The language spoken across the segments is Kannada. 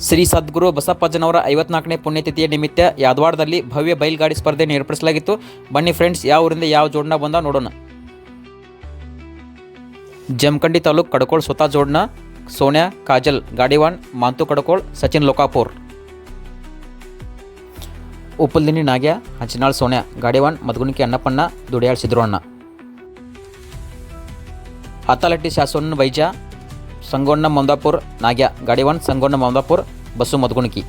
ಶ್ರೀ ಸದ್ಗುರು ಬಸಪ್ಪಜ್ಜನವರ 54ನೇ ಪುಣ್ಯತಿಥಿಯ ನಿಮಿತ್ತ ಯಾದವಾಡದಲ್ಲಿ ಭವ್ಯ ಬೈಲ್ಗಾಡಿ ಸ್ಪರ್ಧೆಯನ್ನು ಏರ್ಪಡಿಸಲಾಗಿತ್ತು. ಬನ್ನಿ ಫ್ರೆಂಡ್ಸ್, ಯಾವ ಊರಿಂದ ಯಾವ ಜೋಡಣ ಬಂದ ನೋಡೋಣ. ಜಮಖಂಡಿ ತಾಲೂಕು ಕಡಕೋಳ ಸ್ವತಃ ಜೋಡಣ ಸೋನ್ಯಾ ಕಾಜಲ್ ಗಾಡಿವಾನ್ ಮಾಂತು ಕಡಕೋಳ ಸಚಿನ್ ಲೋಕಾಪುರ್. ಉಪ್ಪಲ್ದಿನಿ ನಾಗ್ಯ ಹಂಚಿನಾಳ್ ಸೋನ್ಯಾ ಗಾಡಿವಾನ್ ಮದಗುಣಿಕೆ ಅನ್ನಪ್ಪಣ್ಣ ದುಡಿಯಾಳ್ ಸಿದ್ರೋಣ್ಣ. ಹತ್ತಲಟ್ಟಿ ಶಾಸೋನ್ ಬೈಜ ಸಂಗೋಣ್ಣ ಮಮದಾಪುರ್ ನಾಗ್ಯ ಗಾಡಿವಾನ್ ಸಂಗೋಣ್ಣ ಮಮದಾಪುರ್ ಬಸ್ಸು ಮದಗುಣಿಕಿ.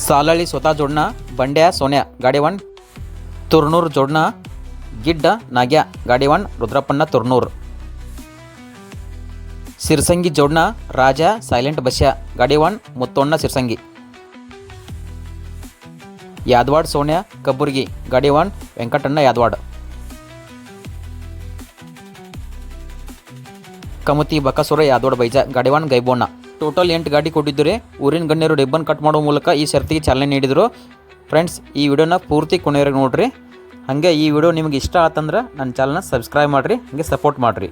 ಸಾಲಳ್ಳಿ ಸ್ವತಃ ಜೋಡಣ ಬಂಡ್ಯ ಸೋನ್ಯಾ ಗಾಡಿವಾನ್ ತುರ್ನೂರ್ ಜೋಡಣ ಗಿಡ್ಡ ನಾಗ್ಯ ಗಾಡಿವಾನ್ ರುದ್ರಪ್ಪಣ್ಣ ತುರ್ನೂರ್. ಸಿರ್ಸಂಗಿ ಜೋಡಣ ರಾಜ ಸೈಲೆಂಟ್ ಬಸ್ಯ ಗಾಡಿವಾನ್ ಮುತ್ತೋಣ್ಣ ಸಿರ್ಸಂಗಿ. ಯಾದವಾಡ್ ಸೋನ್ಯಾ ಕಬ್ಬುರ್ಗಿ ಗಾಡಿವಾನ್ ವೆಂಕಟಣ್ಣ ಯಾದವಾಡ್. ಕಮತಿ ಬಕಸುರ ಯಾದವಾಡ್ ಬೈಜ ಗಾಡಿವಾನ್ ಗೈಬೋಣ್ಣ. ಟೋಟಲ್ 8 ಗಾಡಿ ಕೊಟ್ಟಿದ್ದರೆ ಊರಿನ ಗಣ್ಯರು ರಿಬ್ಬನ್ ಕಟ್ ಮಾಡೋ ಮೂಲಕ ಈ ಸರ್ತಿಗೆ ಚಾಲನೆ ನೀಡಿದರು. ಫ್ರೆಂಡ್ಸ್, ಈ ವಿಡಿಯೋನ ಪೂರ್ತಿ ಕೊನೆಯವರೆಗೆ ನೋಡಿರಿ. ಹಾಗೆ ಈ ವಿಡಿಯೋ ನಿಮಗೆ ಇಷ್ಟ ಆತಂದ್ರೆ ನನ್ನ ಚಾನಲ್ನ ಸಬ್ಸ್ಕ್ರೈಬ್ ಮಾಡಿರಿ, ಹಾಗೆ ಸಪೋರ್ಟ್ ಮಾಡಿರಿ.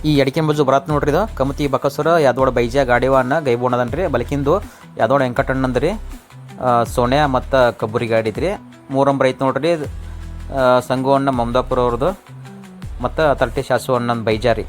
ಈ ಎಡಕೆ ಬಾಜು ಬರತ್ ನೋಡ್ರಿ, ಇದು ಕಮತಿ ಬಕಸುರ ಯಾದವಾಡ ಬೈಜ ಗಾಡಿವಾನ ಗೈಬೋಣದನ್ರಿ. ಬಲಕಿಂದು ಯಾದವಾಡ ವೆಂಕಟಣ್ಣಂದ್ರಿ ಸೋನ್ಯಾ ಮತ್ತು ಕಬ್ಬುರಿ ಗಾಡಿ ಐತ್ರಿ. 3 ನಂಬರ್ ಐತೆ ನೋಡ್ರಿ, ಸಂಗು ಅಣ್ಣ ಮಮದಾಪುರ ಅವ್ರದ್ದು ಮತ್ತು ತರ್ಟಿ ಶಾಸು ಅಣ್ಣನ ಬೈಜಾರಿ.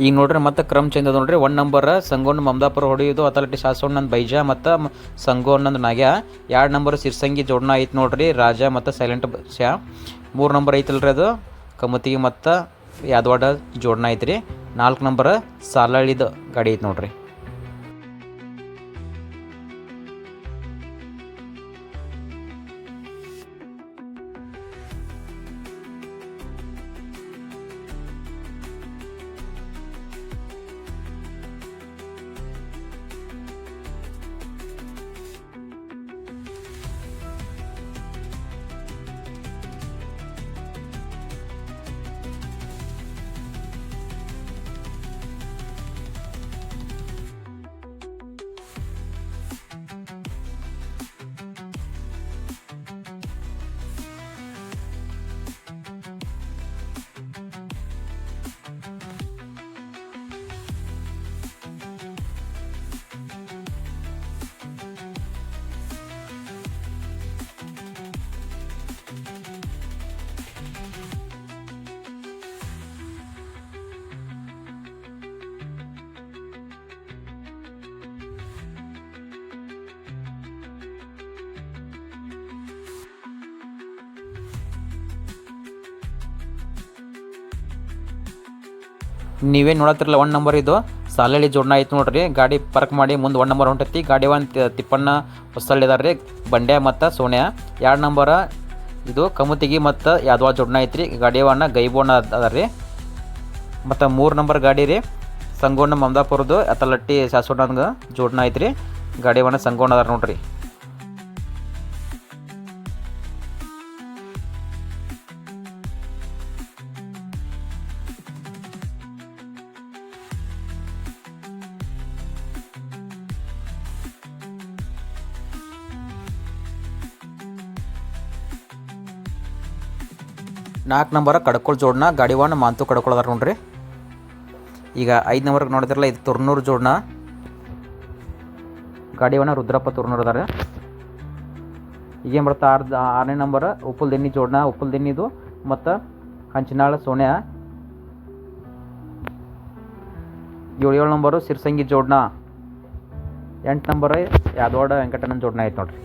ಈಗ ನೋಡ್ರಿ ಮತ್ತೆ ಕ್ರಮ್ ಚೇಂಜ್ ಅದ ನೋಡ್ರಿ. 1 ನಂಬರ್ ಸಂಗೋಣ್ಣ ಮಮದಾಪುರ ಹೊಡೆಯೋದು ಅಥಲಟ್ಟಿ ಶಾಸೋಣ್ಣಂದು ಬೈಜ ಮತ್ತು ಸಂಗೋಣ್ಣಂದು ನಾಗ್ಯ. 2 ನಂಬರ್ ಸಿರ್ಸಂಗಿ ಜೋಡಣ ಐತೆ ನೋಡ್ರಿ, ರಾಜ ಮತ್ತು ಸೈಲೆಂಟ್ ಬಸ್ಯ. 3 ನಂಬರ್ ಐತಲ್ರಿ, ಅದು ಕಮತಿಗೆ ಮತ್ತು ಯಾದವಾಡ ಜೋಡಣ ಐತ್ರಿ. 4 ನಂಬರ್ ಸಾಲಳ್ಳಿದು ಗಾಡಿ ಐತೆ ನೋಡ್ರಿ. ನೀವೇ ನೋಡತ್ತಿರಲ್ಲ, 1 ನಂಬರ್ ಇದು ಸಾಲಳ್ಳಿ ಜೋಡಣ ಐತೆ ನೋಡ್ರಿ. ಗಾಡಿ ಪಾರ್ಕ್ ಮಾಡಿ ಮುಂದೆ 1 ನಂಬರ್ ಹೊಂಟೈತಿ. ಗಾಡಿ ತಿಪ್ಪಣ್ಣ ಹೊಸಳ್ಳಿದಾರ ರೀ ಬಂಡ್ಯ ಮತ್ತು ಸೋನ್ಯಾ. 2 ನಂಬರ ಇದು ಕಮತಿಗಿ ಮತ್ತು ಯಾದವಾಡ ಜೋಡಣ ಐತ್ರಿ. ಗಾಡಿಯವನ್ನ ಗೈಬೋಣ ಅದ ರೀ. ಮತ್ತು 3 ನಂಬರ್ ಗಾಡಿ ರೀ ಸಂಗೋಣ್ಣ ಮಮದಾಪುರದ್ದು ಅಥಲಟ್ಟಿ ಶಾಸೋಣ್ಣಂಗೆ ಜೋಡಣ ಐತ್ರಿ. ಗಾಡಿಯವನ್ನ ಸಂಗೋಣ್ಣ ಅದಾರ ನೋಡ್ರಿ. 4 ನಂಬರ ಕಡ್ಕೊಳ್ ಜೋಡಣ ಗಾಡಿವಾನ ಮಾಂತು ಕಡ್ಕೊಳದಾರ ನೋಡ್ರಿ. ಈಗ 5 ನಂಬರ್ಗೆ ನೋಡಿದ್ರಲ್ಲ ಇದು ತುರ್ನೂರು ಜೋಡಣ ಗಾಡಿವಾನ ರುದ್ರಪ್ಪ ತುರ್ನೂರು ಅದಾರ. ಈಗೇನು ಬರುತ್ತೆ 6ನೇ ನಂಬರ ಉಪ್ಪುಲ್ ದಿನ್ನಿ ಜೋಡಣ ಉಪ್ಪುಲ್ ದಿನ್ನಿದು ಮತ್ತು ಹಂಚಿನಾಳ ಸೋನ್ಯಾ. 7 ನಂಬರು ಸಿರ್ಸಂಗಿ ಜೋಡಣ. 8 ನಂಬರ್ ಯಾದವಾಡ ವೆಂಕಟಣ್ಣನ ಜೋಡಣ ಐತೆ ನೋಡ್ರಿ.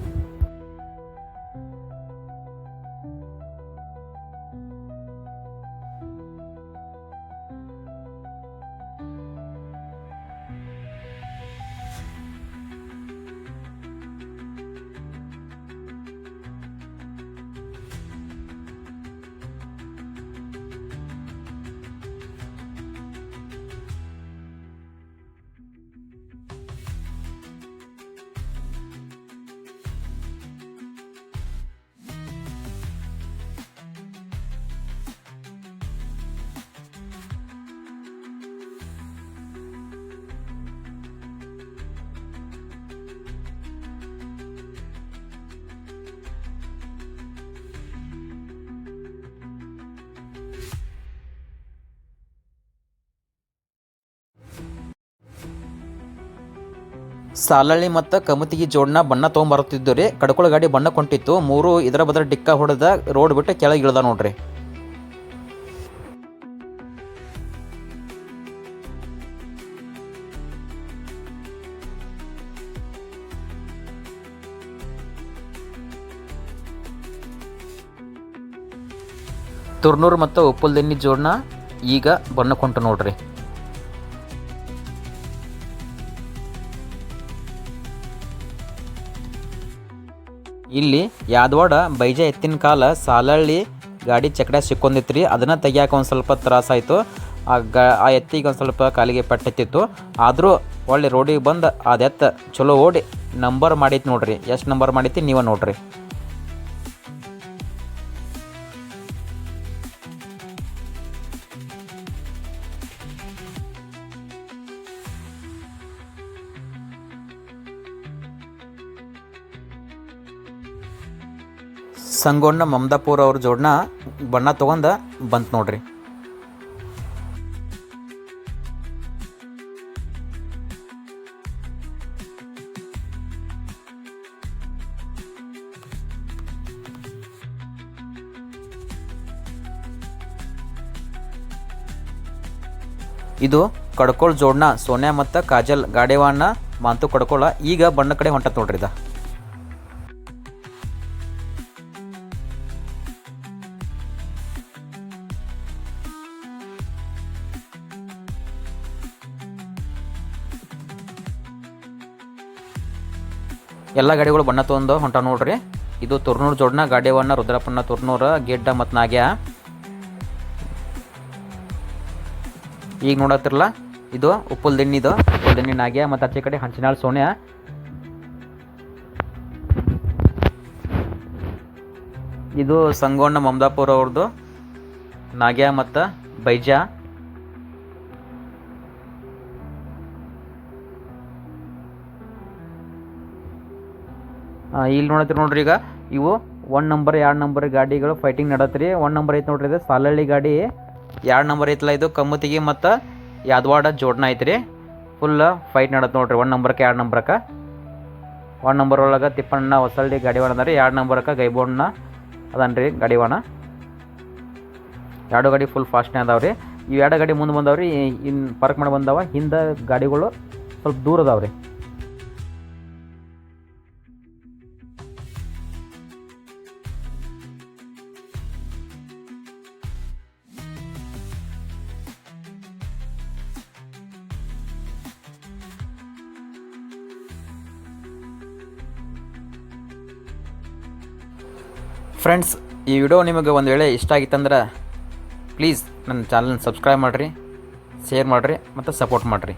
ಸಾಲಳ್ಳಿ ಮತ್ತು ಕಮತಿಗಿ ಜೋಡಣ ಬಣ್ಣ ತೊಗೊಂಬರ್ತಿದ್ದು ರೀ. ಕಡ್ಕೊಳ ಗಾಡಿ ಬಣ್ಣ ಕೊಂಟಿತ್ತು. 3 ಇದರ ಬದ್ರ ಡಿಕ್ಕ ಹೊಡೆದ ರೋಡ್ ಬಿಟ್ಟು ಕೆಳಗೆ ಇಳ್ದ ನೋಡ್ರಿ. ತುರ್ನೂರು ಮತ್ತು ಉಪ್ಪುಲ್ ದಿನ್ನಿ ಜೋಡಣ ಈಗ ಬಣ್ಣ ಕೊಂಟು ನೋಡ್ರಿ. ಇಲ್ಲಿ ಯಾದವಾಡ ಬೈಜ ಎತ್ತಿನ ಕಾಲ ಸಾಲಳ್ಳಿ ಗಾಡಿ ಚಕಡ ಸಿಕ್ಕೊಂದಿತ್ತು ರೀ. ಅದನ್ನು ತೆಗಿಯಾಕೆ ಒಂದು ಸ್ವಲ್ಪ ತ್ರಾಸಾಯಿತು. ಆ ಎತ್ತಿಗೆ ಒಂದು ಸ್ವಲ್ಪ ಕಾಲಿಗೆ ಪೆಟ್ಟಿತ್ತು. ಆದರೂ ಒಳ್ಳೆ ರೋಡಿಗೆ ಬಂದು ಅದು ಎತ್ತ ಚಲೋ ಓಡಿ ನಂಬರ್ ಮಾಡೈತಿ ನೋಡ್ರಿ. ಎಷ್ಟು ನಂಬರ್ ಮಾಡೈತಿ ನೀವು ನೋಡ್ರಿ. ಸಂಗೋಣ್ಣ ಮಮದಾಪುರ ಅವ್ರ ಜೋಡಣ ಬಣ್ಣ ತೊಗೊಂಡು ಬಂತು ನೋಡ್ರಿ. ಇದು ಕಡ್ಕೊಳ್ ಜೋಡಣ ಸೋನ್ಯಾ ಮತ್ತು ಕಾಜಲ್ ಗಾಡಿವಾನ ಮಾಂತು ಕಡ್ಕೊಳ ಈಗ ಬಣ್ಣ ಕಡೆ ಹೊಂಟತ್ ನೋಡ್ರಿ. ಇದ ಎಲ್ಲ ಗಾಡಿಗಳು ಬಣ್ಣ ತೊಗೊಂಡು ಹೊಂಟ ನೋಡ್ರಿ. ಇದು ತುರ್ನೂರು ಜೋಡಣ ಗಾಡಿವನ್ನ ರುದ್ರಪ್ಪನ ತುರ್ನೂರು ಗೆಡ್ಡ ಮತ್ತು ನಾಗ್ಯ. ಈಗ ನೋಡತ್ತಿರಲ್ಲ ಇದು ಉಪ್ಪುಲ್ ದಿನ್ನಿದು ಉಪ್ಪುಲ್ ದಿನ್ನಿ ನಾಗ್ಯ ಮತ್ತು ಆಚೆ ಕಡೆ ಹಂಚಿನಾಳ್ ಸೋನ್ಯಾ. ಇದು ಸಂಗೋಣ್ಣ ಮಮದಾಪುರ ಅವ್ರದ್ದು ನಾಗ್ಯ ಮತ್ತು ಬೈಜಾ. ಇಲ್ಲಿ ನೋಡತ್ತೀರಿ ನೋಡ್ರಿ. ಈಗ ಇವು 1 ನಂಬರ್ 2 ನಂಬರ್ ಗಾಡಿಗಳು ಫೈಟಿಂಗ್ ನಡತ್ರಿ. 1 ನಂಬರ್ ಐತೆ ನೋಡ್ರಿ. ಇದು ಸಾಲಳ್ಳಿ ಗಾಡಿ. 2 ನಂಬರ್ ಐತಲ್ಲ ಇದು ಕಮ್ಮತಿಗಿ ಮತ್ತು ಯಾದವಾಡ ಜೋಡಣ ಐತ್ರಿ. ಫುಲ್ ಫೈಟ್ ನಡತ್ತೆ ನೋಡ್ರಿ 1 ನಂಬರ್ಗೆ 2 ನಂಬರ್ಗೆ. 1 ನಂಬರ್ ಒಳಗೆ ತಿಪ್ಪಣ್ಣ ಹೊಸಳ್ಳಿ ಗಾಡಿವಾಣ ಅದ ರೀ. 2 ನಂಬರ್ಗೆ ಗೈಬೋಣ್ಣ ಅದನ್ರಿ ಗಾಡಿವಾಣ. 2 ಗಾಡಿ ಫುಲ್ ಫಾಸ್ಟ್ನೇ ಅದಾವ್ರಿ. ಇವು 2 ಗಾಡಿ ಮುಂದೆ ಬಂದವ್ರಿ. ಇನ್ನು ಪಾರ್ಕ್ ಮಾಡಿ ಬಂದವ. ಹಿಂದೆ ಗಾಡಿಗಳು ಸ್ವಲ್ಪ ದೂರ ಅದಾವ್ರಿ. ಫ್ರೆಂಡ್ಸ್, ಈ ವಿಡಿಯೋ ನಿಮಗೆ ಒಂದು ವೇಳೆ ಇಷ್ಟ ಆಗಿತ್ತಂದ್ರೆ ಪ್ಲೀಸ್ ನನ್ನ ಚಾನಲ್ನ ಸಬ್ಸ್ಕ್ರೈಬ್ ಮಾಡಿರಿ, ಶೇರ್ ಮಾಡಿರಿ ಮತ್ತು ಸಪೋರ್ಟ್ ಮಾಡಿರಿ.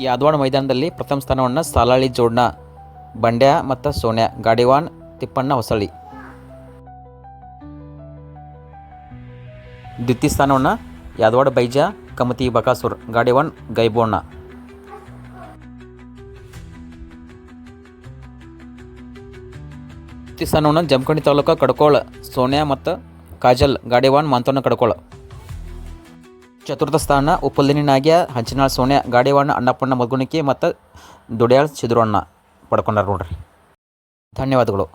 ಯಾದವಾಡ ಮೈದಾನದಲ್ಲಿ ಪ್ರಥಮ ಸ್ಥಾನವನ್ನು ಸಾಲಾಳಿ ಜೋಡ್ನ ಬಂಡ್ಯ ಮತ್ತು ಸೋನ್ಯಾ, ಗಾಡಿವಾನ್ ತಿಪ್ಪಣ್ಣ ಹೊಸಳ್ಳಿ. ದ್ವಿತೀಯ ಸ್ಥಾನವನ್ನು ಯಾದವಾಡ ಬೈಜಾ ಕಮತಿ ಬಕಾಸೂರ್, ಗಾಡಿವಾನ್ ಗೈಬೋಣ್ಣ. ತೃತೀಯ ಸ್ಥಾನವನ್ನು ಜಮಖಂಡಿ ತಾಲೂಕು ಕಡ್ಕೋಳ ಸೋನ್ಯಾ ಮತ್ತು ಕಾಜಲ್, ಗಾಡಿವಾನ್ ಮಾಂತೋನ ಕಡ್ಕೋಳ. ಚತುರ್ಥ ಸ್ಥಾನ ಉಪ್ಪಲ್ದಿನಿ ನಾಗ್ಯ ಹಂಚಿನಾಳ್ ಸೋನ್ಯಾ, ಗಾಡಿವಾನ್ ಅಣ್ಣಪ್ಪಣ್ಣ ಮದ್ಗುಣಿಕಿ ಮತ್ತು ದುಡ್ಯಾಳ್ ಸಿದ್ರೋಣ್ಣ ಪಡ್ಕೊಂಡಾರ ನೋಡ್ರಿ. ಧನ್ಯವಾದಗಳು.